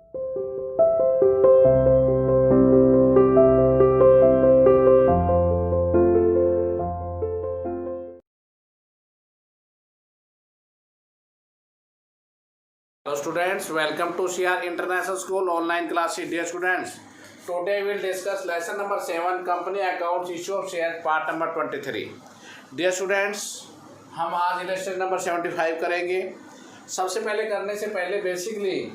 Hello students, welcome to CR International School online classes. Dear students, today we will discuss lesson number 7 company accounts issue of shares part number 23. Dear students, हम आज lecture number 75 करेंगे। सबसे पहले करने से पहले basically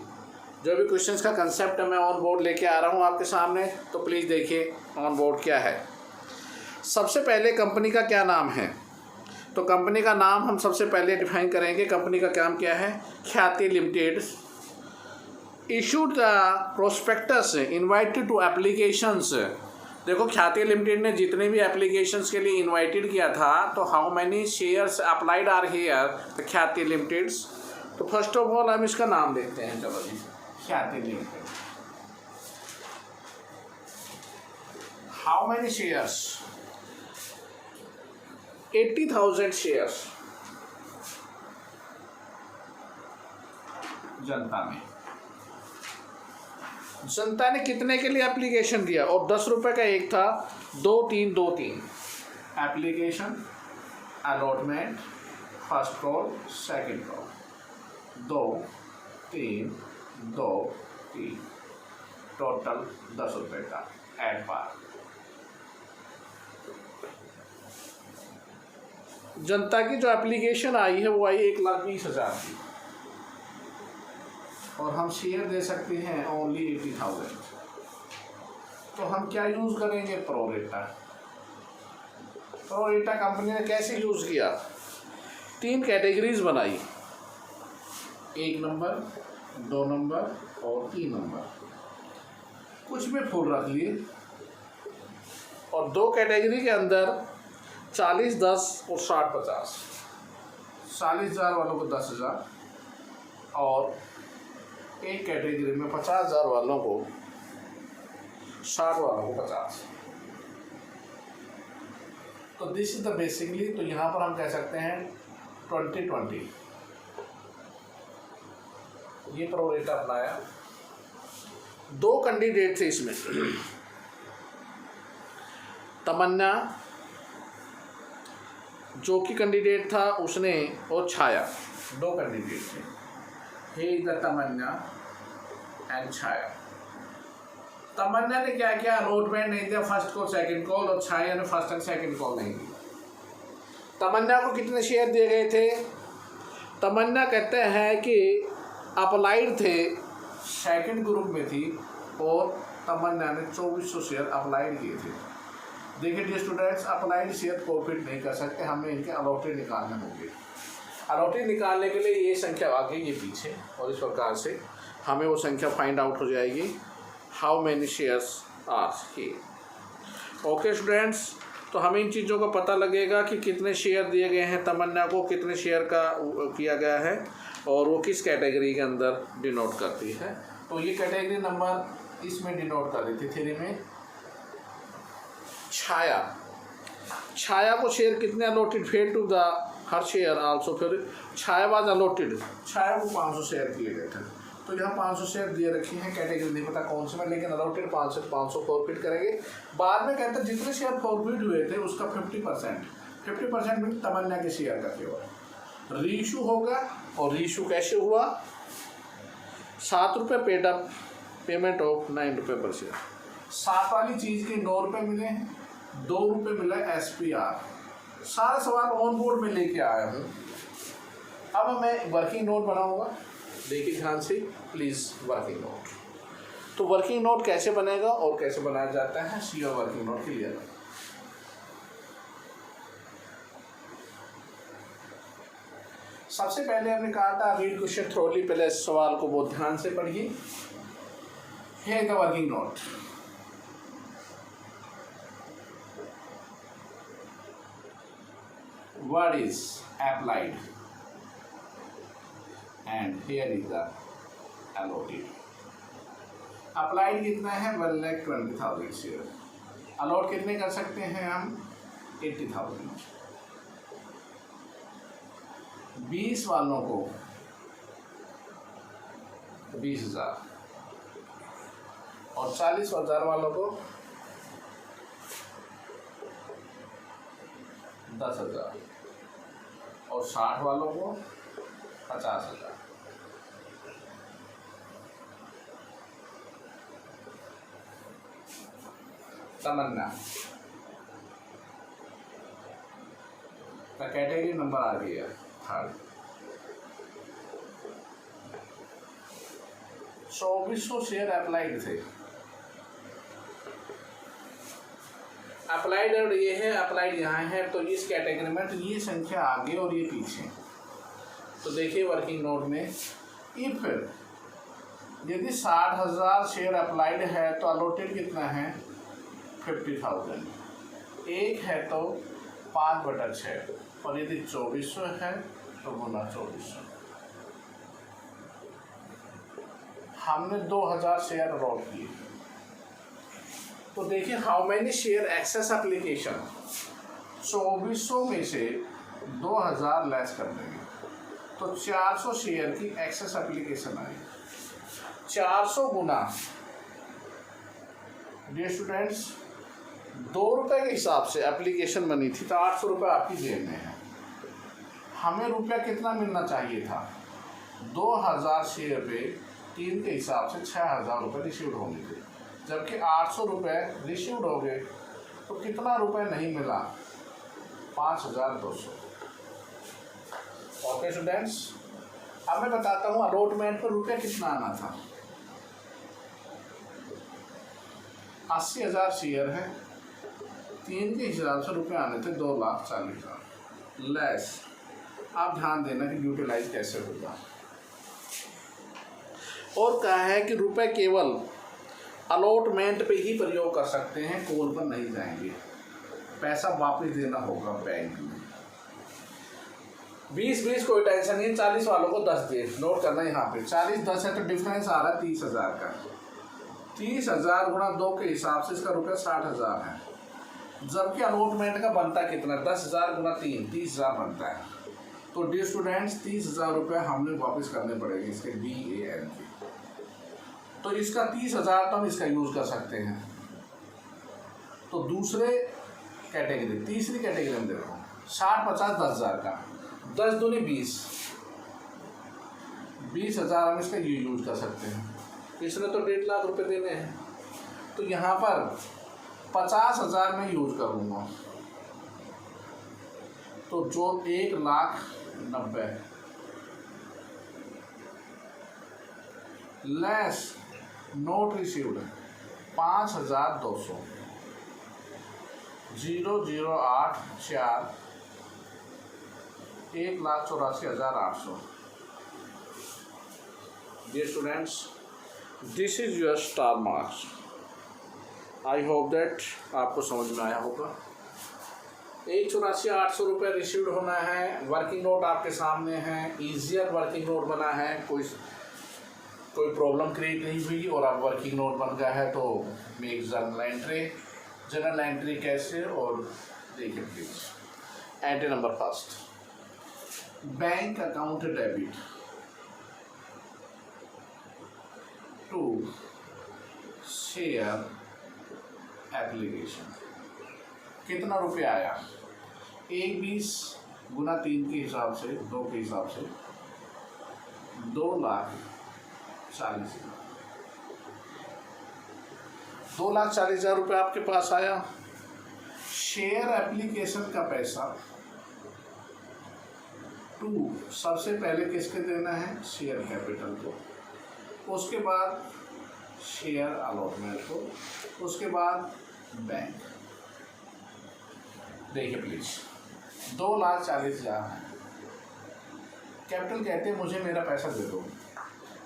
जो भी क्वेश्चंस का कंसेप्ट मैं ऑन बोर्ड लेके आ रहा हूँ आपके सामने, तो प्लीज़ देखिए ऑन बोर्ड क्या है। सबसे पहले कंपनी का क्या नाम है, तो कंपनी का नाम हम सबसे पहले डिफाइन करेंगे। कंपनी का काम क्या है? Khyati limited issued the prospectus invited to applications. देखो, ख्याति लिमिटेड ने जितने भी एप्लीकेशंस के लिए इनवाइटेड किया था, तो how many shares applied are here the Khyati limited. तो फर्स्ट ऑफ ऑल हम इसका नाम देखते हैं। चलो जी, Khyati limited. How many shares? 80,000 shares जनता में। जनता ने कितने के लिए एप्लीकेशन दिया? और 10 रुपए का एक था, 2-3-2-3 application allotment, first call, second call, 2-3-2-3 total 10 रुपए का एड पार। जनता की जो एप्लीकेशन आई है वो आई 1,20,000 की, और हम शेयर दे सकते हैं ओनली 80,000। तो हम क्या यूज़ करेंगे? प्रोरेटा। प्रोरेटा कंपनी ने कैसे यूज़ किया? 3 कैटेगरीज बनाई, 1 नंबर, 2 नंबर और 3 नंबर। कुछ भी फुल रख लिए, और 2 कैटेगरी के अंदर 40-10 और 60-50। 40,000 वालों को 10,000, और एक कैटेगरी में 50,000 वालों को 60 वालों को 50। तो दिस इज द बेसिकली, तो यहाँ पर हम कह सकते हैं 20-20 ये प्रोरेटा अपनाया। 2 कैंडिडेट थे इसमें, तमन्ना जो कि कैंडिडेट था उसने, और छाया, 2 कैंडिडेट थे। हे द तमन्ना एंड छाया। तमन्ना ने क्या किया? अलॉटमेंट नहीं दिया, फर्स्ट कॉल सेकंड कॉल, और छाया ने फर्स्ट एंड सेकंड कॉल नहीं दी। तमन्ना को कितने शेयर दिए गए थे? तमन्ना कहते हैं कि अप्लाइड थे, सेकंड ग्रुप में थी, और तमन्ना ने 2400 शेयर अप्लाइड किए थे। देखिए dear students, applied share profit नहीं कर सकते, हमें इनके अलॉटेड निकालने होंगे। अलॉटेड निकालने के लिए ये संख्या आगे, ये पीछे, और इस प्रकार से हमें वो संख्या फाइंड आउट हो जाएगी। How many shares are here. Okay students, तो हमें इन चीज़ों का पता लगेगा कि कितने शेयर दिए गए हैं तमन्ना को, कितने शेयर का किया गया है, और वो किस कैटेगरी के अंदर डिनोट करती है। तो ये कैटेगरी नंबर इसमें डिनोट कर दी थी थ्री में। छाया को शेयर कितने allotted? Fail to the her share also. फिर छाया वाज अलॉटेड, छाया को 500 शेयर किए गए थे। तो यहाँ 500 शेयर दिए रखी हैं, कैटेगरी नहीं पता कौन से में, लेकिन अलॉटेड 500 फॉरफिट करेंगे। बाद में कहते हैं जितने शेयर फॉरफिट हुए थे उसका 50% में तमन्ना के शेयर का केवल रीइशू होगा। और रीइशू कैसे हुआ? 7 रुपये पेड अप, पेमेंट ऑफ 9 रुपये पर शेयर। 7 वाली चीज़ के 9 रुपये मिले हैं, 2 रुपये मिला SPR। सारा सवाल ऑन बोर्ड में लेके आया हूँ। अब मैं वर्किंग नोट बनाऊंगा, देखिए ध्यान से प्लीज़। वर्किंग नोट, तो वर्किंग नोट कैसे बनेगा और कैसे बनाया जाता है, सी और वर्किंग नोट क्लियर। सबसे पहले हमने कहा था रीड क्वेश्चन थ्रोली, पहले सवाल को बहुत ध्यान से पढ़िए। Here the working note. Word is applied and here is the allotted. Applied कितना है? 1,20,000 शेयर। अलॉट कितने कर सकते हैं हम? 80,000। 20 वालों को 20,000, और 40,000 वालों को 10,000 और 60 वालों को 50,000। तमन्ना का कैटेगरी नंबर आ गया थर्ड। 2400 शेयर अप्लाइड थे। अप्लाइड और ये है, अप्लाइड यहाँ है, तो इस कैटेगरी में तो ये संख्या आगे और ये पीछे। तो देखिए वर्किंग नोट में इफ यदि 60,000 शेयर अप्लाइड है तो अलॉटेड कितना है 50,000। एक है तो 5/6 और यदि 2400 है तो गुना 2400। हमने 2,000 शेयर अलॉट किए। तो देखिए how many share excess application, 2400 में से 2,000 लेस कर देंगे तो 400 शेयर की एक्सेस एप्लीकेशन आई। 400 गुना, डियर स्टूडेंट्स, 2 रुपये के हिसाब से एप्लीकेशन बनी थी तो 800 रुपये आपकी जेब में है। हमें रुपया कितना मिलना चाहिए था, 2,000 शेयर पे 3 के हिसाब से 6,000 रुपये रिसीव्ड होंगे थे, जबकि 800 रुपये रिसीव्ड हो गए। तो कितना रुपये नहीं मिला, 5,200। ओके स्टूडेंट्स, अब मैं बताता हूँ अलॉटमेंट पर रुपया कितना आना था। 80,000 शेयर है, 3 के हिसाब से रुपये आने थे 2,40,000 लेस। आप ध्यान देना कि यूटिलाइज कैसे होगा। और कहा है कि रुपए केवल अलॉटमेंट पे ही प्रयोग कर सकते हैं, कॉल पर नहीं जाएंगे। पैसा वापस देना होगा बैंक में। 20 कोई टेंशन नहीं, 40 वालों को 10 दे। नोट करना यहाँ पे 40 10 है तो डिफरेंस आ रहा है 30,000 का। 30,000 गुणा 2 के हिसाब से इसका रुपया 60,000 है, जबकि अलॉटमेंट का बनता कितना, 10,000 गुणा 3 30,000 बनता है। तो डियर स्टूडेंट्स 30,000 रुपये हमने वापस करने पड़ेंगे इसके BAN के। तो इसका 30,000 तो हम इसका यूज़ कर सकते हैं। तो दूसरे कैटेगरी, तीसरी कैटेगरी में देखो 60 50 10,000 का, 10 दूनी 20,000 हम इसका ये यूज कर सकते हैं। इसने तो 1.5 लाख रुपए देने हैं, तो यहाँ पर 50,000 में यूज करूँगा तो जो 1,90,000 less note received 5,200 0,084 1,84,800। Dear students, this is your star marks. I hope that आपको समझ में आया होगा। 1,84,800 रुपये रिसीव्ड होना है। वर्किंग नोट आपके सामने है, ईजियर वर्किंग नोट बना है, कोई प्रॉब्लम क्रिएट नहीं हुई और अब वर्किंग नोट बन गया है। तो मेक जनरल एंट्री कैसे, और देखिए please. Entry number first, bank account debit to share application. कितना रुपया आया, 1,20 गुना 3 के हिसाब से, 2 के हिसाब से 2,40,000। 2,40,000 रुपये आपके पास आया। शेयर एप्लीकेशन का पैसा टू, सबसे पहले किसके देना है, शेयर कैपिटल को, उसके बाद शेयर अलॉटमेंट को, उसके बाद बैंक। देखिए प्लीज 2,40,000 है। कैपिटल कहते हैं मुझे मेरा पैसा दे दो।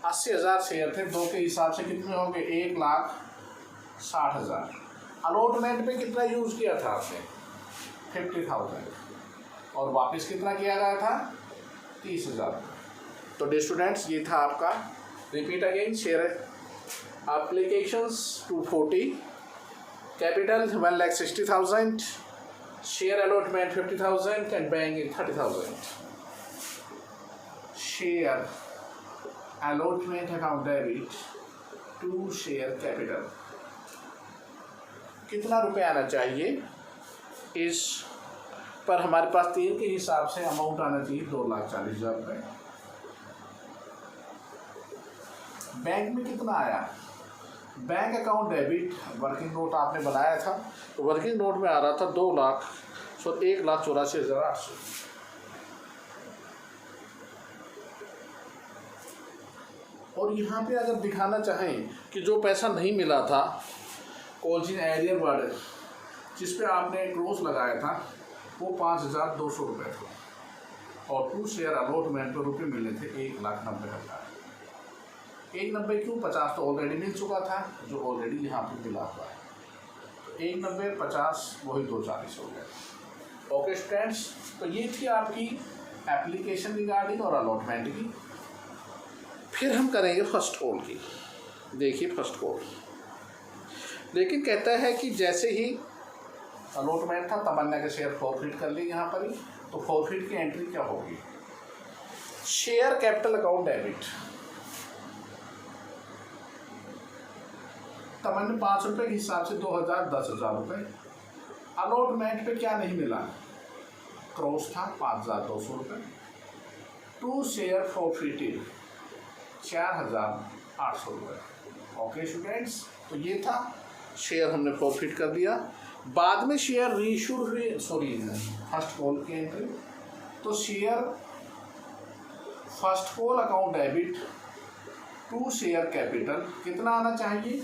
80,000 शेयर थे, 2 के हिसाब से कितने हो गए, 1,60,000। अलॉटमेंट पे कितना यूज़ किया था आपने, 50,000, और वापस कितना किया गया था, 30,000। तो डियर स्टूडेंट्स ये था आपका, repeat again, share applications 240, capital 1,60,000, share allotment 50,000 and bank 30,000। Share allotment account debit to share capital कितना रुपए आना चाहिए, इस पर हमारे पास 3 के हिसाब से अमाउंट आना चाहिए 2,40,000 रुपये। बैंक में कितना आया, bank account debit working note आपने बनाया था, तो वर्किंग नोट में आ रहा था 1,84,800। और यहाँ पे अगर दिखाना चाहें कि जो पैसा नहीं मिला था कोलजिन एरियर वर्ड जिस पे आपने क्लोज लगाया था वो 5,200 रुपये था, और 2 शेयर अलॉटमेंट पर रुपये मिले थे 1,90,000। 1,90 क्यों, 50 तो ऑलरेडी मिल चुका था जो ऑलरेडी यहाँ पे मिला हुआ है, तो 1,90 50 वही 2,40 हो गया। ओके स्टूडेंट्स, तो ये थी आपकी एप्लीकेशन रिगार्डिंग और अलॉटमेंट की। फिर हम करेंगे फर्स्ट कॉल की। देखिए फर्स्ट कॉल, लेकिन कहता है कि जैसे ही अलॉटमेंट था तमन्ना के शेयर फॉरफिट कर लिए यहाँ पर ही, तो फॉरफिट की एंट्री क्या होगी, शेयर कैपिटल अकाउंट डेबिट। तमन्ना 5 रुपये के हिसाब से 2,000 10,000 रुपये। अलॉटमेंट पे क्या नहीं मिला, क्रॉस था 5,200 रुपये। 2 शेयर फॉरफिटेड 4,800 रुपये। ओके स्टूडेंट्स, तो ये था शेयर हमने फॉरफिट कर दिया। बाद में शेयर रीइश्यूड हुए, फर्स्ट कॉल की एंट्री, तो share first call account debit 2 share capital कितना आना चाहिए,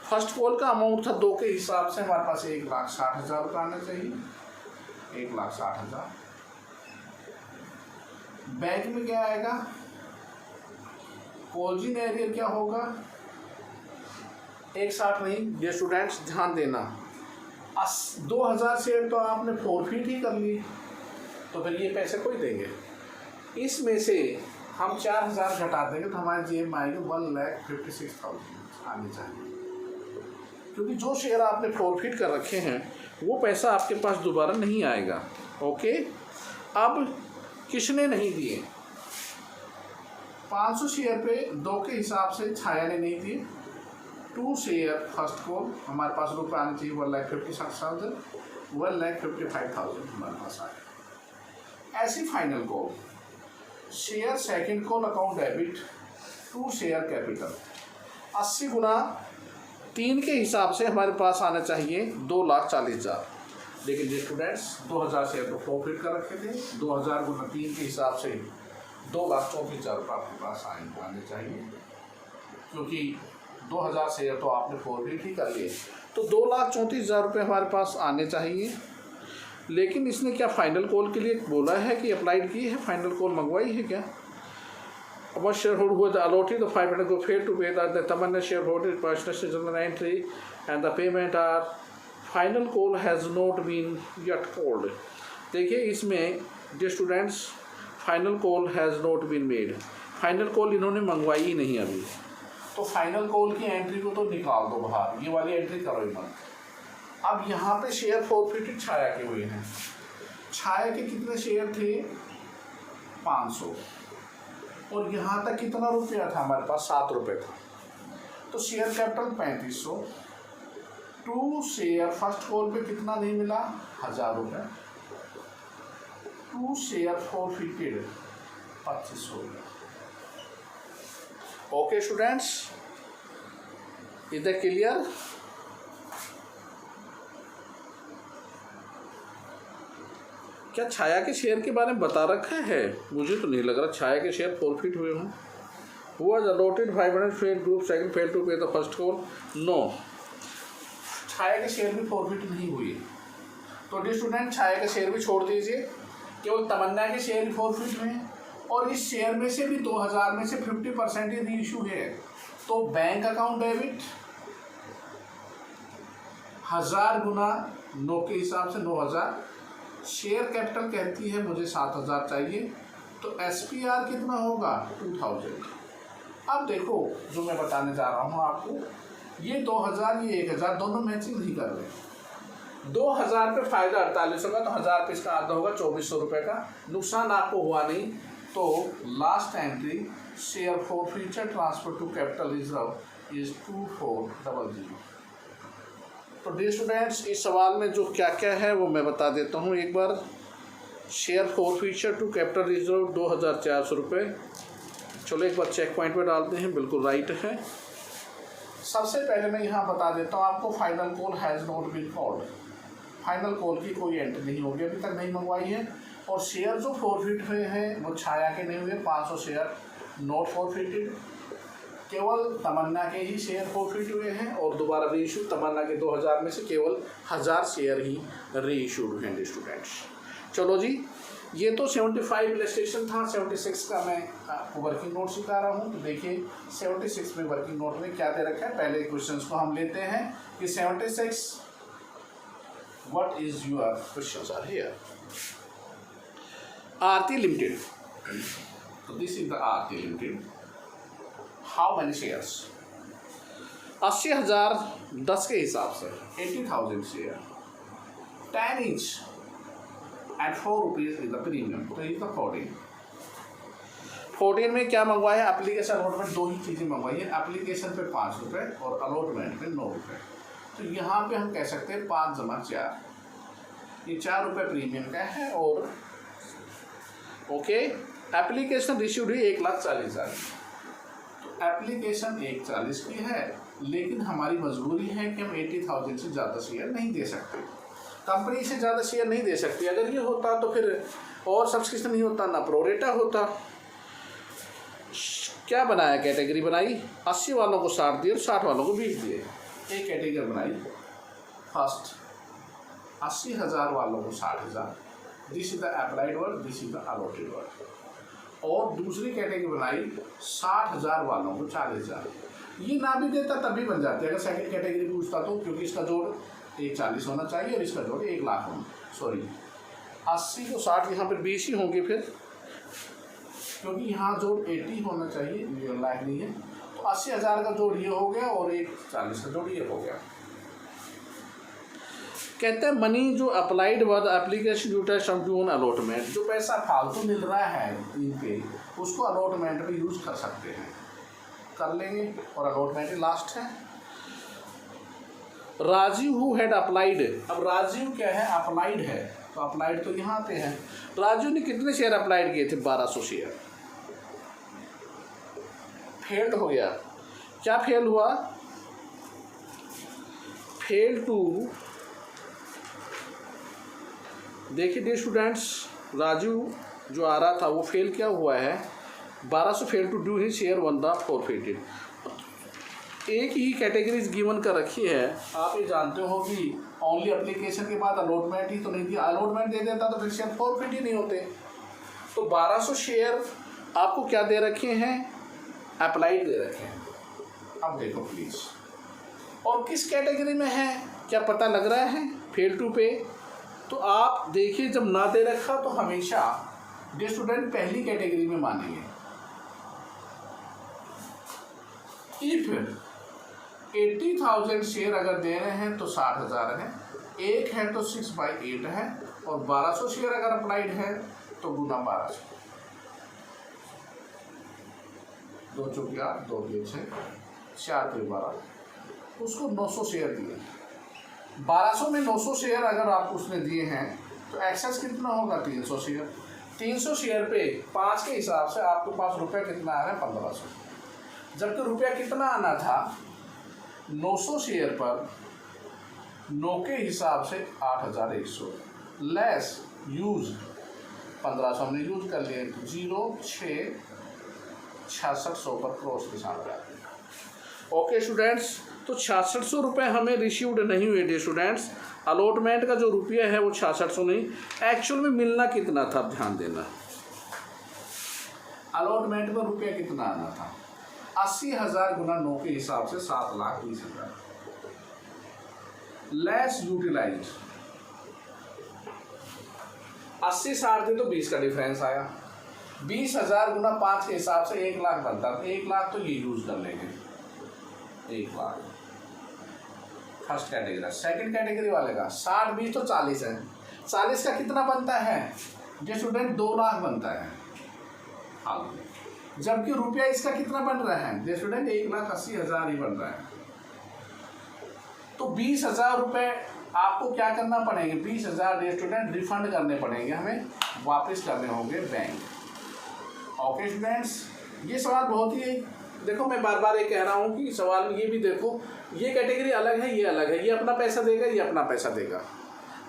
फर्स्ट कॉल का अमाउंट था 2 के हिसाब से हमारे पास 1,60,000 रुपये आना चाहिए, 1,60,000। बैंक में क्या आएगा, कोलजिन एरियर क्या होगा, 1,60 नहीं, ये स्टूडेंट्स ध्यान देना, 2,000 शेयर तो आपने फॉरफिट ही कर ली, तो फिर ये पैसे कोई देंगे। इसमें से हम 4,000 घटा देंगे तो हमारे जेब में आएंगे 1,56,000 आने चाहिए, क्योंकि जो शेयर आपने फॉरफिट कर रखे हैं वो पैसा आपके पास दोबारा नहीं आएगा। ओके, अब किसने नहीं दिए, 500 शेयर पे 2 के हिसाब से छाया ने नहीं दिए। 2 शेयर फर्स्ट कॉल हमारे पास रुपये आने चाहिए 1,56,000, 1,55,000 हमारे पास आए। ऐसी final call share second call account debit 2 share capital 80 गुना 3 के हिसाब से हमारे पास आना चाहिए 2,40,000। लेकिन ये स्टूडेंट्स 2,000 शेयर तो प्रॉफिट कर रखे थे, 2,000 गुना 3 के हिसाब से 2,34,000 रुपये आपके पास आने चाहिए, क्योंकि 2,000 शेयर तो आपने फॉरफिट ही कर लिए, तो 2,34,000 रुपये हमारे पास आने चाहिए। लेकिन इसने क्या फाइनल कॉल के लिए बोला है कि अप्लाइड की है, फाइनल कॉल मंगवाई है क्या। अब शेयर होल्ड हुआ अलॉटेड द 500 को fail to pay the Tamanna share holder personal general entry and the payment are final call has not been yet called. देखिए इसमें जो students final call has not been made, final call इन्होंने मंगवाई ही नहीं अभी, तो final call की entry को तो निकाल दो बाहर, ये वाली एंट्री करो ही मत। अब यहाँ पे शेयर फॉरफिटेड छाया के हुए हैं, छाया के कितने शेयर थे 500, और यहाँ तक कितना रुपया था हमारे पास 7 रुपये था, तो share capital 3,500। 2 share first call पे कितना नहीं मिला 1,000 रुपये, 2 शेयर फॉरफिटेड 2,500 रुपये। ओके स्टूडेंट्स, इधर क्लियर। क्या छाया के शेयर के बारे में बता रखा है, मुझे तो नहीं लग रहा छाया के शेयर फॉरफिट हुए हों। was allotted 500 share group second fail to pay the first call, no, Chhaya के शेयर भी फॉरफिट नहीं हुए, तो डी स्टूडेंट छाया के शेयर भी छोड़ दीजिए, केवल तमन्ना के शेयर फॉरफिट हुए, और इस शेयर में से भी 2,000 में से 50% ही री इशू है, तो बैंक अकाउंट डेबिट 1,000 गुना 9 के हिसाब से 9,000, शेयर कैपिटल कहती है मुझे 7,000 चाहिए, तो SPR कितना होगा 2,000। अब देखो जो मैं बताने जा रहा हूँ आपको, ये 2,000 ये 1,000 दोनों मैचिंग नहीं कर रहे। 2,000 पे फायदा 48 होगा, तो 1,000 पे इसका आधा होगा 2,400 रुपये का, नुकसान आपको हुआ नहीं, तो last entry share for future transfer to capital reserve is 2400। तो डियर स्टूडेंट्स, इस सवाल में जो क्या क्या है वो मैं बता देता हूँ एक बार। Share for future to capital reserve 2400 रुपये। चलो एक बार चेक पॉइंट पे डालते हैं, बिल्कुल राइट है। सबसे पहले मैं यहाँ बता देता हूँ आपको, final call has not been called. Final call की कोई एंट्री नहीं होगी, अभी तक नहीं मंगवाई है। और शेयर जो फॉरफिट हुए हैं वो छाया के नहीं हुए, 500 शेयर नॉट फॉरफिटेड, केवल तमन्ना के ही शेयर फॉरफिट हुए हैं। और दोबारा री इशू तमन्ना के 2000 में से केवल 1000 शेयर ही री इशूड हुए हैं स्टूडेंट्स। चलो जी, ये तो 75 इलस्ट्रेशन था। 76 का मैं आपको वर्किंग नोट सिखा रहा हूँ। तो देखिए 76 में वर्किंग नोट में क्या दे रखा है। पहले क्वेश्चंस को हम लेते हैं कि 76 what is your questions are here. Aarti limited, तो this is the Aarti limited. How many shares? 80,000 10 के हिसाब से 80,000 share, 10 each at 4 rupees is the premium, तो इज द 14 में क्या मंगवाया? एप्लीकेशन अलॉटमेंट, दो ही चीज़ें मंगवाई है। एप्लीकेशन पे 5 रुपये और अलॉटमेंट पे 9 रुपये। तो यहाँ पे हम कह सकते हैं 5 जमा 4, ये 4 रुपये प्रीमियम का है। और ओके, एप्लीकेशन रिसीव्ड हुई 1,40,000। तो एप्लीकेशन 1,40 की है, लेकिन हमारी मजबूरी है कि हम 80,000 से ज़्यादा शेयर नहीं दे सकते, कंपनी से ज़्यादा शेयर नहीं दे सकती। अगर ये होता तो फिर और सब्सक्रिप्शन नहीं होता, ना प्रोरेटा होता। क्या बनाया? कैटेगरी बनाई, 80 वालों को 60 दिए और 60 वालों को 20 दिए। एक कैटेगरी बनाई, फर्स्ट 80,000 वालों को 60,000, this is the applied word, this is the allotted word. और दूसरी कैटेगरी बनाई 60,000 वालों को 40,000। ये ना भी देता तब भी बन जाती है अगर सेकंड कैटेगरी पूछता तो, क्योंकि इसका जोड़ 1,40 होना चाहिए और इसका जोड़ 1,00,000 होना, सॉरी 80 को 60 यहाँ पर 20 ही होंगे फिर, क्योंकि यहाँ जोड़ 80 होना चाहिए, ये लायक नहीं है। तो 80,000 का जोड़ ये हो गया और 1,40 का जोड़ ये हो गया। कहते हैं मनी जो applied word application utilized to on allotment, जो पैसा फालतू मिल रहा है इनके, उसको अलॉटमेंट में यूज़ कर सकते हैं, कर लेंगे। और अलॉटमेंट ही लास्ट है। राजीव हु हैड अप्लाइड, अब राजीव क्या है? अप्लाइड है, तो अप्लाइड तो यहाँ पे है। राजीव ने कितने शेयर अप्लाइड किए थे? 1200 शेयर। फेल्ड हो गया। क्या फेल हुआ? फेल टू, देखिए डियर स्टूडेंट्स, राजू जो आ रहा था वो फेल क्या हुआ है? 1200 fail to do he share one the forfeited. एक ही कैटेगरीज गिवन कर रखी है। आप ये जानते हो कि ओनली एप्लीकेशन के बाद अलॉटमेंट ही तो नहीं दिया। अलॉटमेंट दे देता तो फिर शेयर फॉरफिट ही नहीं होते। तो 1200 शेयर आपको क्या दे रखे हैं? अप्लाइड दे रखे हैं। अब देखो प्लीज़, और किस कैटेगरी में है क्या पता लग रहा है? फेल टू पे। तो आप देखिए, जब ना दे रखा तो हमेशा जो स्टूडेंट पहली कैटेगरी में मानेंगे। इफ 80,000 शेयर अगर दे रहे हैं तो 60,000 है, एक है तो 6/8 है, और 1200 शेयर अगर अप्लाइड है तो गुना 1200, 2 चौकी 8, 2 के 6, 4 के 12, उसको 900 शेयर दिए। 1200 में 900 शेयर अगर आप उसने दिए हैं तो एक्सेस कितना होगा? 300 शेयर। 300 शेयर पे 5 के हिसाब से आपके पास रुपया कितना आ रहा है? 1500। जबकि रुपया कितना आना था? 900 शेयर पर 9 के हिसाब से 8,100 लेस यूज 1500 हमने यूज कर लिए, 0,6,6600 पर क्रॉस के साथ जाते हैं। ओके स्टूडेंट्स, तो 6600 रुपये हमें रिसीव्ड नहीं हुए डियर स्टूडेंट्स। अलॉटमेंट का जो रुपया है वो 6600 नहीं, एक्चुअल में मिलना कितना था? ध्यान देना, अलॉटमेंट पर रुपया कितना आना था? 80,000 गुना 9 के हिसाब से 7,20,000 लेस यूटिलाइज। 80 60 थे तो 20 का डिफरेंस आया। 20,000 गुना 5 के हिसाब से 1,00,000 बनता, तो 1,00,000 तो ये यूज कर लेंगे, 1,00,000 फर्स्ट कैटेगरी। सेकंड कैटेगरी वाले का 60 20 तो 40 है। 40 का कितना बनता है जो स्टूडेंट? 2,00,000 बनता है। हाँ, जबकि रुपया इसका कितना बन रहा है डियर स्टूडेंट, 1,80,000 ही बन रहा है। तो 20,000 रुपये आपको क्या करना पड़ेंगे, 20,000 डियर स्टूडेंट रिफंड करने पड़ेंगे, हमें वापस करने होंगे बैंक। ओके स्टूडेंट्स, ये सवाल बहुत ही, देखो मैं बार बार ये कह रहा हूँ कि सवाल में ये भी देखो, ये कैटेगरी अलग है, ये अलग है, ये अपना पैसा देगा, ये अपना पैसा देगा,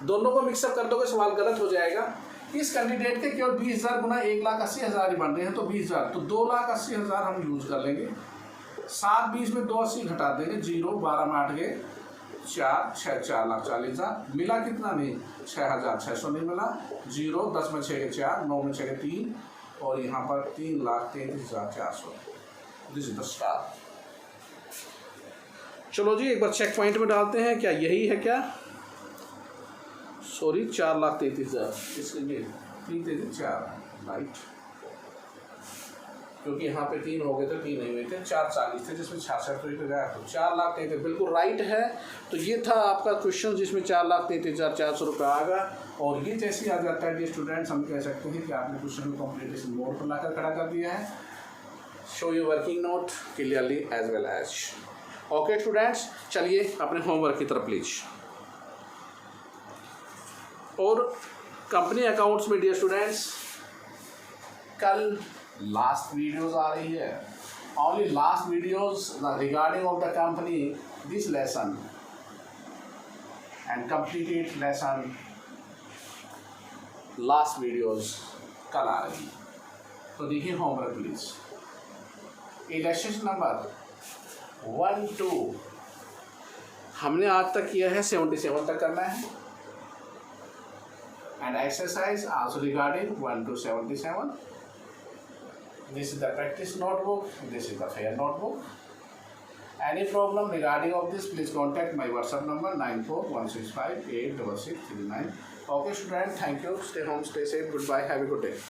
दोनों को मिक्सअप कर दोगे सवाल गलत हो जाएगा। इस कैंडिडेट के केवल 20,000 गुना 1,80,000 ही बन रहे हैं, तो 20,000 तो 2,80,000 हम यूज कर लेंगे। 7 20 में 2 80 घटा देंगे, 0 12 में 8 गए 4 6 4,40,000 मिला कितना नहीं, 6,600 नहीं मिला, 0 10 में 6 के 4 9 में 6 के 3 और यहाँ पर 3,33,400। This is the star. चलो जी एक बार चेक पॉइंट में डालते हैं, क्या यही है क्या, सॉरी 4,33,000, इसके लिए 3,33,4 राइट, क्योंकि यहाँ पे 3 हो गए थे, 3 नहीं हुए थे, 4,40 थे जिसमें 66 तो गया, तो 4,33,000 बिल्कुल राइट है। तो ये था आपका क्वेश्चन जिसमें 4,33,400 रुपये आएगा। और ये जैसे आ जाता है स्टूडेंट्स, हम कह सकते हैं कि आपने क्वेश्चन को कॉम्प्लीटेशन मोड पर लाकर खड़ा कर दिया है। Show your working note clearly as well as. Okay students, चलिए अपने होमवर्क की तरफ प्लीज। और कंपनी अकाउंट्स में डियर स्टूडेंट्स कल लास्ट वीडियोस आ रही है, only last videos regarding of the company this lesson and completed lesson, last videos कल आ रही है। तो देखिए होमवर्क प्लीज, इलस्ट्रेशन नंबर 1 2 हमने आज तक किया है, 77 तक करना है। And exercise also regarding 1 to 77. This is the practice notebook. This is the fair notebook. Any problem regarding of this, please contact my WhatsApp number 9416586639. Okay, student. Thank you. Stay home. Stay safe. Goodbye. Have a good day.